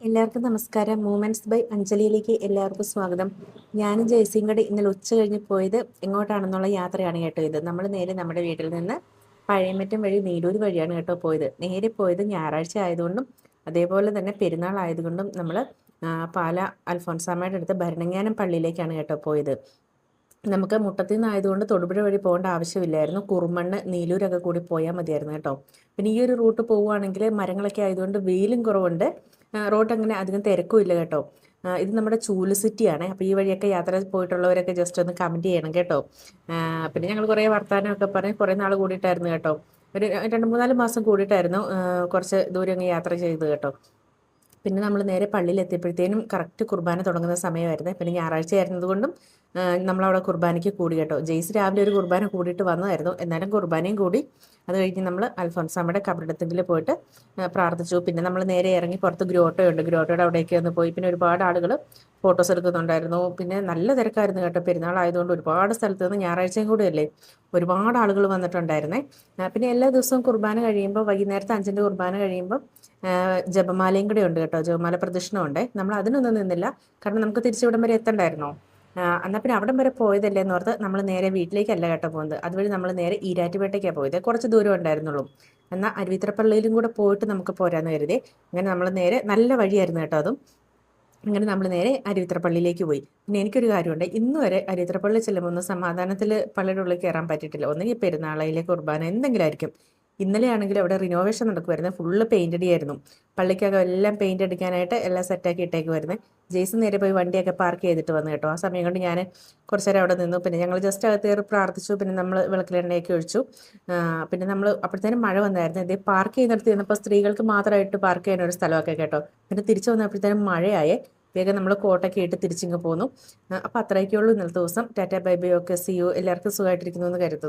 എല്ലാവർക്കും നമസ്കാരം. Moments by അഞ്ജലിയിലേക്ക് എല്ലാവർക്കും സ്വാഗതം. ഞാനും ജയസിയും കൂടി ഇന്നലെ ഉച്ച കഴിഞ്ഞ് പോയത് എങ്ങോട്ടാണെന്നുള്ള യാത്രയാണ് കേട്ടോ. ഇത് നമ്മൾ നേരെ നമ്മുടെ വീട്ടിൽ നിന്ന് പഴയമറ്റം വഴി നീലൂർ വഴിയാണ് കേട്ടോ പോയത്. നേരെ പോയത് ഞായറാഴ്ച ആയതുകൊണ്ടും അതേപോലെ തന്നെ പെരുന്നാൾ ആയതുകൊണ്ടും നമ്മൾ പാല അൽഫോൻസാമ്മയുടെ അടുത്ത് ഭരണങ്ങാനം പള്ളിയിലേക്കാണ് കേട്ടോ പോയത്. നമുക്ക് മുട്ടത്തിൽ നിന്നായതുകൊണ്ട് തൊടുപുഴ വഴി പോകേണ്ട ആവശ്യമില്ലായിരുന്നു. കുറുമണ്ണ് നീലൂരൊക്കെ കൂടി പോയാൽ മതിയായിരുന്നു കേട്ടോ. പിന്നെ ഈ ഒരു റൂട്ട് പോവുകയാണെങ്കിൽ മരങ്ങളൊക്കെ ആയതുകൊണ്ട് വെയിലും കുറവുണ്ട്. റോഡ് അങ്ങനെ അധികം തിരക്കും ഇല്ല കേട്ടോ. ഇത് നമ്മുടെ ചൂല് സിറ്റിയാണ്. അപ്പോൾ ഈ വഴിയൊക്കെ യാത്ര പോയിട്ടുള്ളവരൊക്കെ ജസ്റ്റ് ഒന്ന് കമൻറ്റ് ചെയ്യണം കേട്ടോ. പിന്നെ ഞങ്ങൾ കുറേ വർത്തമാനമൊക്കെ പറഞ്ഞ് കുറേ നാൾ കൂടിയിട്ടായിരുന്നു കേട്ടോ. ഒരു 2-3-4 മാസം കൂടിയിട്ടായിരുന്നു കുറച്ച് ദൂരം അങ്ങ് യാത്ര ചെയ്ത് കേട്ടോ. പിന്നെ നമ്മൾ നേരെ പള്ളിയിൽ എത്തിയപ്പോഴത്തേനും കറക്റ്റ് കുർബാന തുടങ്ങുന്ന സമയമായിരുന്നു. പിന്നെ ഞായറാഴ്ച ആയിരുന്നതുകൊണ്ടും നമ്മളവിടെ കുർബാനയ്ക്ക് കൂടി കേട്ടോ. ജെയ്സ് രാവിലെ ഒരു കുർബാന കൂടിയിട്ട് വന്നതായിരുന്നു. എന്നാലും കുർബാനയും കൂടി. അത് കഴിഞ്ഞ് നമ്മൾ അൽഫോൻസാമ്മയുടെ കബറിടത്തിൽ പോയിട്ട് പ്രാർത്ഥിച്ചു. പിന്നെ നമ്മൾ നേരെ ഇറങ്ങി പുറത്ത് ഗ്രോട്ടോയുണ്ട്, ഗ്രോട്ടോയുടെ അവിടേക്ക് ഒന്ന് പോയി. പിന്നെ ഒരുപാട് ആളുകൾ ഫോട്ടോസ് എടുക്കുന്നുണ്ടായിരുന്നു. പിന്നെ നല്ല തിരക്കായിരുന്നു കേട്ടോ. പെരുന്നാളായതുകൊണ്ട് ഒരുപാട് സ്ഥലത്ത് നിന്ന് ഞായറാഴ്ചയും കൂടിയല്ലേ ഒരുപാട് ആളുകൾ വന്നിട്ടുണ്ടായിരുന്നേ. പിന്നെ എല്ലാ ദിവസവും കുർബാന കഴിയുമ്പോൾ വൈകുന്നേരത്തെ 5-ന്റെ കുർബാന കഴിയുമ്പോൾ ജപമാലയും കൂടെ ഉണ്ട് കേട്ടോ. ജപമാല പ്രദക്ഷിണമുണ്ട്. നമ്മൾ അതിനൊന്നും നിന്നില്ല, കാരണം നമുക്ക് തിരിച്ചിവിടം വരെ എത്തണ്ടായിരുന്നോ. എന്നാൽ പിന്നെ അവിടം വരെ പോയതല്ലേ എന്ന് ഓർത്ത് നമ്മൾ നേരെ വീട്ടിലേക്കല്ല കേട്ടോ പോകുന്നത്. അതുവഴി നമ്മൾ നേരെ ഈരാറ്റുപേട്ടയ്ക്കാണ് പോയത്. കുറച്ച് ദൂരം ഉണ്ടായിരുന്നുള്ളൂ. എന്നാൽ അരുവിത്രപ്പള്ളിയിലും കൂടെ പോയിട്ട് നമുക്ക് പോരാന്ന് കരുതി. അങ്ങനെ നമ്മൾ നേരെ നല്ല വഴിയായിരുന്നു കേട്ടോ അതും. അങ്ങനെ നമ്മൾ നേരെ അരുവിത്രപ്പള്ളിയിലേക്ക് പോയി. പിന്നെ എനിക്കൊരു കാര്യമുണ്ട്, ഇന്ന് വരെ അരുവിത്രപ്പള്ളി ചെല്ലുമ്പോൾ ഒന്ന് സമാധാനത്തിൽ പള്ളിയുടെ ഉള്ളിൽ കയറാൻ പറ്റിയിട്ടില്ല. ഒന്നെങ്കിൽ പെരുന്നാളിലെ കുർബാന എന്തെങ്കിലും ആയിരിക്കും. ഇന്നലെ ആണെങ്കിൽ അവിടെ റിനോവേഷൻ നടക്കുമായിരുന്നു. Full paint അടിയായിരുന്നു. പള്ളിക്കകം എല്ലാം പെയിൻ്റ് അടിക്കാനായിട്ട് എല്ലാം സെറ്റാക്കി ഇട്ടേക്കുമായിരുന്നു. ജെയ്സൺ നേരെ പോയി വണ്ടിയൊക്കെ പാർക്ക് ചെയ്തിട്ട് വന്നു കേട്ടോ. ആ സമയം കൊണ്ട് ഞാൻ കുറച്ച് നേരം അവിടെ നിന്നു. പിന്നെ ഞങ്ങൾ ജസ്റ്റ് അകത്ത് കയറി പ്രാർത്ഥിച്ചു. പിന്നെ നമ്മൾ വിളക്കിലെണ്ണയൊക്കെ ഒഴിച്ചു. പിന്നെ നമ്മൾ അപ്പോഴത്തേനും മഴ വന്നായിരുന്നു. ഇതേ പാർക്ക് ചെയ്യുന്നിടത്ത് ചെന്നപ്പോൾ സ്ത്രീകൾക്ക് മാത്രമായിട്ട് പാർക്ക് ചെയ്യാൻ ഒരു സ്ഥലമൊക്കെ കേട്ടോ. പിന്നെ തിരിച്ചു വന്നപ്പോഴത്തേനും മഴയായേ. വേഗം നമ്മൾ കോട്ടൊക്കെ ഇട്ട് തിരിച്ചിങ്ങ് പോന്നു. അപ്പോൾ അത്രയൊക്കെയുള്ളൂ ഇന്നലത്തെ ദിവസം. Tata bye bye, okay, see you. എല്ലാവർക്കും സുഖമായിട്ടിരിക്കുന്നു എന്ന് കരുതുന്നു.